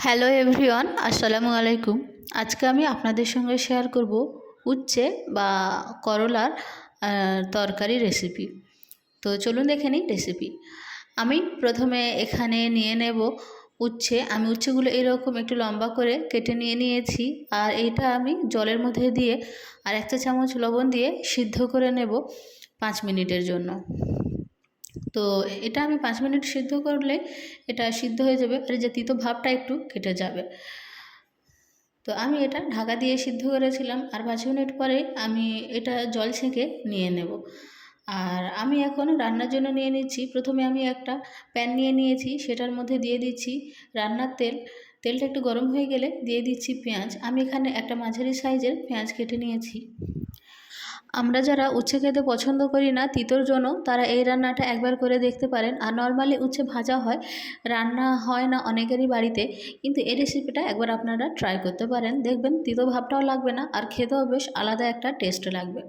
Hello everyone, আসসালামু আলাইকুম। আজকে আমি আপনাদের সঙ্গে শেয়ার করব উচ্ছে বা করলার তরকারি রেসিপি। তো চলুন দেখে নিই রেসিপি। আমি প্রথমে এখানে নিয়ে নেব উচ্ছে। আমি উচ্ছেগুলো এরকম একটু লম্বা করে কেটে নিয়েছি। আর এইটা আমি জলের মধ্যে দিয়ে আর 1 চা চামচ লবণ দিয়ে সিদ্ধ করে নেব 5 মিনিটের জন্য। তো এটা আমি 5 মিনিট সিদ্ধ করলে এটা সিদ্ধ হয়ে যাবে, আর যে তিতো ভাবটা একটু কেটে যাবে। তো আমি এটা ঢাকা দিয়ে সিদ্ধ করেছিলাম, আর 5 মিনিট পরে আমি এটা জল ছেঁকে নিয়ে নেব। আর আমি এখন রান্নার জন্য নিয়ে নিচ্ছি। প্রথমে আমি একটা প্যান নিয়ে নিয়েছি, সেটার মধ্যে দিয়ে দিচ্ছি রান্নার তেল। তেলটা একটু গরম হয়ে গেলে দিয়ে দিচ্ছি পেঁয়াজ। আমি এখানে একটা মাঝারি সাইজের পেঁয়াজ কেটে নিয়েছি। আমরা যারা উচ্ছে খেতে পছন্দ করি না তিতোর জন্য, তারা এই রান্নাটা একবার করে দেখতে পারেন। আর নর্মালি উচ্ছে ভাজা হয়, রান্না হয় না অনেকেরই বাড়িতে, কিন্তু এই রেসিপিটা একবার আপনারা ট্রাই করতে পারেন। দেখবেন তিতো ভাবটাও লাগবে না, আর খেতেও বেশ আলাদা একটা টেস্ট লাগবে।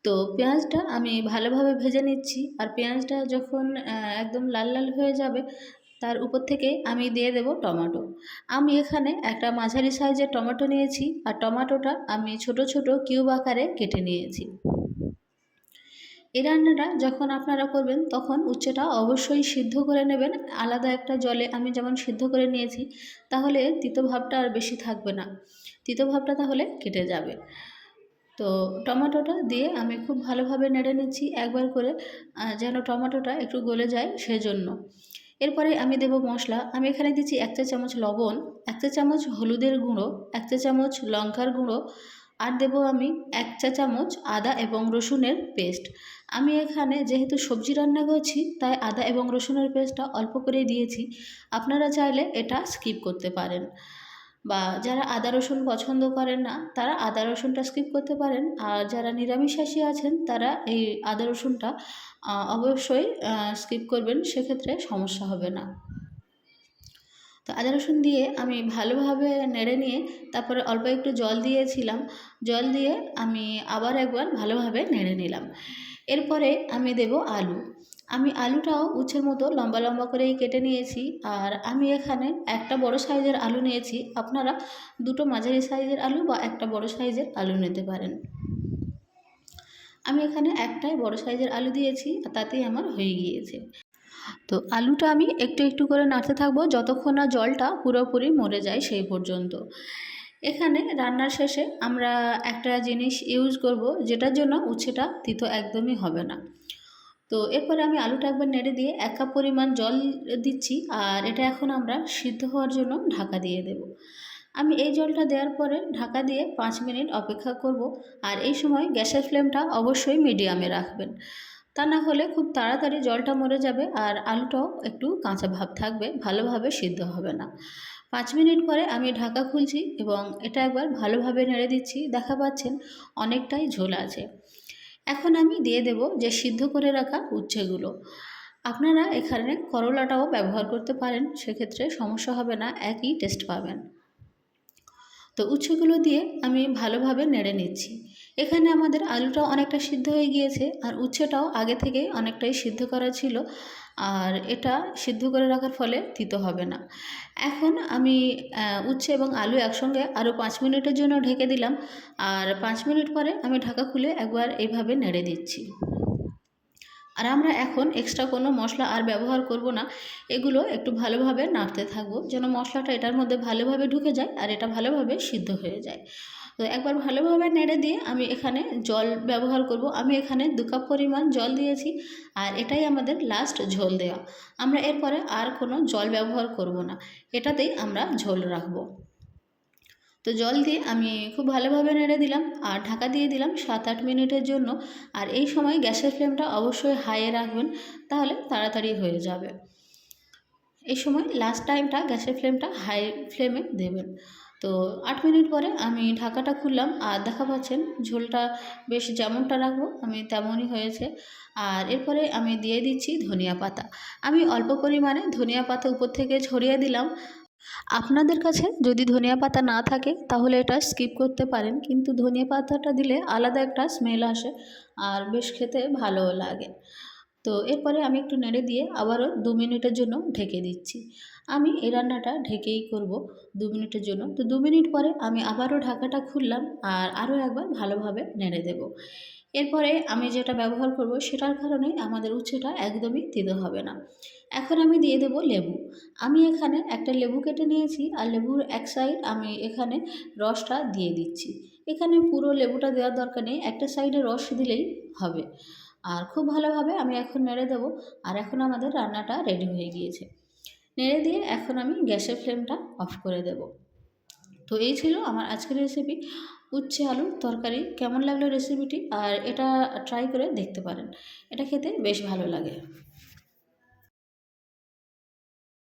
তো পেঁয়াজটা আমি ভালোভাবে ভেজে নিচ্ছি, আর পেঁয়াজটা যখন একদম লাল লাল হয়ে যাবে, তার উপর থেকে আমি দিয়ে দেব টমেটো। আমি এখানে একটা মাঝারি সাইজের টমেটো নিয়েছি, আর টমেটোটা আমি ছোট ছোট কিউব আকারে কেটে নিয়েছি। এই রান্নাটা যখন আপনারা করবেন তখন উচ্ছেটা অবশ্যই সিদ্ধ করে নেবেন আলাদা একটা জলে। আমি যেমন সিদ্ধ করে নিয়েছি, তাহলে তিতো ভাবটা আর বেশি থাকবে না, তিতো ভাবটা তাহলে কেটে যাবে। তো টমেটোটা দিয়ে আমি খুব ভালোভাবে নেড়ে নিচ্ছি একবার করে, যেন টমেটোটা একটু গলে যায় সেজন্য। এরপরে আমি দেব মশলা। আমি এখানে দিচ্ছি 1 চা চামচ লবণ, 1 চা চামচ হলুদের গুঁড়ো, 1 চা চামচ লঙ্কার গুঁড়ো, আর দেব আমি 1 চা চামচ আদা এবং রসুনের পেস্ট। আমি এখানে যেহেতু সবজি রান্না করছি, তাই আদা এবং রসুনের পেস্টটা অল্প করেই দিয়েছি। আপনারা চাইলে এটা স্কিপ করতে পারেন, বা যারা আদা রসুন পছন্দ করেন না তারা আদা রসুনটা স্কিপ করতে পারেন। আর যারা নিরামিষাশী আছেন তারা এই আদা রসুনটা অবশ্যই স্কিপ করবেন, সেক্ষেত্রে সমস্যা হবে না। তো আদা রসুন দিয়ে আমি ভালোভাবে নেড়ে নিয়ে তারপরে অল্প একটু জল দিয়েছিলাম। জল দিয়ে আমি আবার একবার ভালোভাবে নেড়ে নিলাম। এরপরে আমি দেব আলু। আমি আলুটাও উচ্ছের মতো লম্বা লম্বা করেই কেটে নিয়েছি। আর আমি এখানে একটা বড় সাইজের আলু নিয়েছি। আপনারা দুটো মাঝারি সাইজের আলু বা একটা বড় সাইজের আলু নিতে পারেন। আমি এখানে একটাই বড় সাইজের আলু দিয়েছি, আর তাতেই আমার হয়ে গিয়েছে। তো আলুটা আমি একটু একটু করে নাড়তে থাকবো যতক্ষণ না জলটা পুরোপুরি মরে যায় সেই পর্যন্ত। এখানে রান্নার শেষে আমরা একটা জিনিস ইউজ করব, যেটার জন্য উচ্ছেটা তিতো একদমই হবে না। তো এরপরে আমি আলুটা একবার নেড়ে দিয়ে 1 কাপ পরিমাণ জল দিচ্ছি, আর এটা এখন আমরা সিদ্ধ হওয়ার জন্য ঢাকা দিয়ে দেব। আমি এই জলটা দেওয়ার পরে ঢাকা দিয়ে 5 মিনিট অপেক্ষা করব। আর এই সময় গ্যাসের ফ্লেমটা অবশ্যই মিডিয়ামে রাখবেন, তা না হলে খুব তাড়াতাড়ি জলটা মরে যাবে, আর আলুটাও একটু কাঁচা ভাব থাকবে, ভালোভাবে সিদ্ধ হবে না। 5 মিনিট পরে আমি ঢাকা খুলছি এবং এটা একবার ভালোভাবে নেড়ে দিচ্ছি। দেখা পাচ্ছেন অনেকটাই ঝোল আছে। এখন আমি দিয়ে দেব যে সিদ্ধ করে রাখা উচ্ছেগুলো। আপনারা এখানে করলাটাও ব্যবহার করতে পারেন, সেক্ষেত্রে সমস্যা হবে না, একই টেস্ট পাবেন। তো উচ্ছেগুলো দিয়ে আমি ভালোভাবে নেড়ে নিচ্ছি। এখানে আমাদের আলুটাও অনেকটা সিদ্ধ হয়ে গিয়েছে, আর উচ্ছেটাও আগে থেকেই অনেকটাই সিদ্ধ করা ছিল, আর এটা সিদ্ধ করে রাখার ফলে তিতো হবে না। এখন আমি উচ্ছে এবং আলু একসঙ্গে আরও 5 মিনিটের জন্য ঢেকে দিলাম, আর 5 মিনিট পরে আমি ঢাকা খুলে একবার এইভাবে নেড়ে দিচ্ছি। আর আমরা এখন এক্সট্রা কোনো মশলা আর ব্যবহার করব না, এগুলো একটু ভালোভাবে নাড়তে থাকবো যেন মশলাটা এটার মধ্যে ভালোভাবে ঢুকে যায় আর এটা ভালোভাবে সিদ্ধ হয়ে যায়। তো একবার ভালোভাবে নেড়ে দিয়ে আমি এখানে জল ব্যবহার করব। আমি এখানে 2 কাপ পরিমাণ জল দিয়েছি, আর এটাই আমাদের লাস্ট ঝোল দেওয়া। আমরা এরপরে আর কোনো জল ব্যবহার করব না, এটাতেই আমরা ঝোল রাখবো। তো জল দিয়ে আমি খুব ভালোভাবে নেড়ে দিলাম, আর ঢাকা দিয়ে দিলাম 7-8 মিনিটের জন্য। আর এই সময় গ্যাসের ফ্লেমটা অবশ্যই হাইয়ে রাখবেন, তাহলে তাড়াতাড়ি হয়ে যাবে। এই সময় লাস্ট টাইমটা গ্যাসের ফ্লেমটা হাই ফ্লেমে দেবেন। তো 8 মিনিট পরে আমি ঢাকাটা খুললাম, আর দেখা পাচ্ছেন ঝোলটা বেশ যেমনটা রাখবো আমি তেমনই হয়েছে। আর এরপরে আমি দিয়ে দিচ্ছি ধনিয়া পাতা। আমি অল্প পরিমাণে ধনিয়া পাতা উপর থেকে ছড়িয়ে দিলাম। আপনাদের কাছে যদি ধনিয়া পাতা না থাকে তাহলে এটা স্কিপ করতে পারেন, কিন্তু ধনিয়া পাতাটা দিলে আলাদা একটা স্মেল আসে, আর বেশ খেতে ভালোও লাগে। তো এরপরে আমি একটু নেড়ে দিয়ে আবারও 2 মিনিটের জন্য ঢেকে দিচ্ছি। আমি এই রান্নাটা ঢেকেই করব 2 মিনিটের জন্য। তো 2 মিনিট পরে আমি আবারও ঢাকাটা খুললাম আর আরও একবার ভালোভাবে নেড়ে দেব। এরপরে আমি যেটা ব্যবহার করব সেটার কারণে আমাদের উচ্ছেটা একদমই তিতো হবে না। এখন আমি দিয়ে দেব লেবু। আমি এখানে একটা লেবু কেটে নিয়েছি আর লেবুর এক সাইড আমি এখানে রসটা দিয়ে দিচ্ছি। এখানে পুরো লেবুটা দেওয়ার দরকার নেই, একটা সাইডে রস দিলেই হবে। আর খুব ভালোভাবে আমি এখন নেড়ে দেবো। আর এখন আমাদের রান্নাটা রেডি হয়ে গিয়েছে। নেড়ে দিয়ে এখন আমি গ্যাসের ফ্লেমটা অফ করে দেব। তো এই ছিল আমার আজকের রেসিপি, উচ্ছে আলুর তরকারি। কেমন লাগলো রেসিপিটি? আর এটা ট্রাই করে দেখতে পারেন, এটা খেতে বেশ ভালো লাগে।